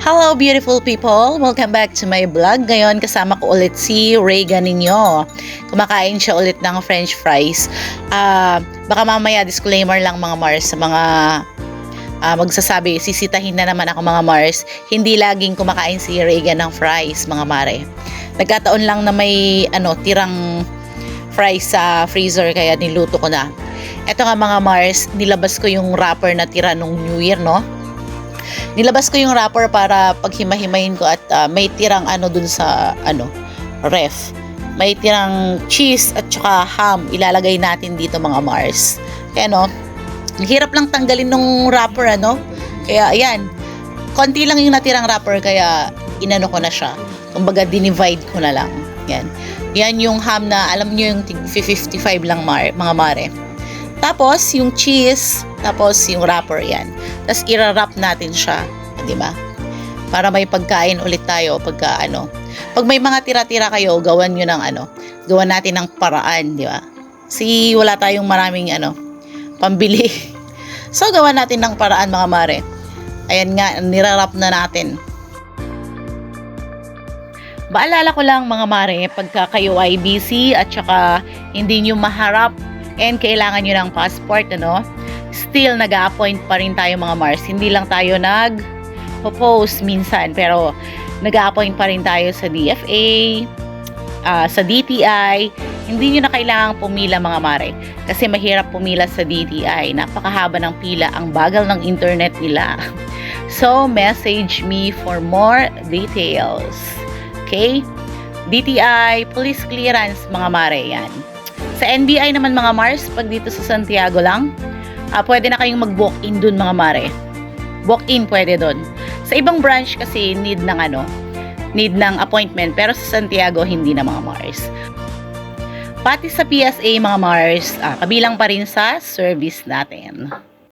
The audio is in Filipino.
Hello beautiful people! Welcome back to my vlog. Ngayon kasama ko ulit si Reagan ninyo. Kumakain siya ulit ng french fries. Baka mamaya disclaimer lang mga Mars sa mga magsasabi, sisitahin na naman ako mga Mars. Hindi laging kumakain si Reagan ng fries mga mare. Nagkataon lang na may tirang fries sa freezer kaya niluto ko na. Ito nga mga Mars, nilabas ko yung wrapper na tira nung New Year, no? Nilabas ko yung wrapper para paghimahimayin ko at may tirang dun sa ref. May tirang cheese at saka ham ilalagay natin dito mga Mars. Kaya hirap lang tanggalin nung wrapper Kaya ayan, konti lang yung natirang wrapper kaya ko na siya. Kumbaga dinivide ko na lang. Yan yung ham na alam niyo yung 55 lang mga mare. Tapos, yung cheese, tapos yung wrapper yan. Tapos, i-wrap natin siya. Diba? Para may pagkain ulit tayo pagka Pag may mga tira-tira kayo, gawan nyo ng gawan natin ng paraan, diba? Kasi wala tayong maraming pambili. So, gawan natin ng paraan mga mare. Ayan nga, nirarap na natin. Maalala ko lang mga mare, pagka kayo ay busy at saka hindi nyo maharap and kailangan nyo ng passport, still nag-a-appoint pa rin tayo mga Mars. Hindi lang tayo nag-post minsan, pero nag-a-appoint pa rin tayo sa DFA, sa DTI. Hindi nyo na kailangang pumila mga mare. Kasi mahirap pumila sa DTI. Napakahaba ng pila, ang bagal ng internet nila. So, message me for more details. Okay? DTI, police clearance mga mare, yan. Sa NBI naman mga Mars, pag dito sa Santiago lang, pwede na kayong mag-walk-in dun mga mare. Walk-in pwede dun. Sa ibang branch kasi need ng appointment, pero sa Santiago hindi na mga Mars. Pati sa PSA mga Mars, kabilang pa rin sa service natin.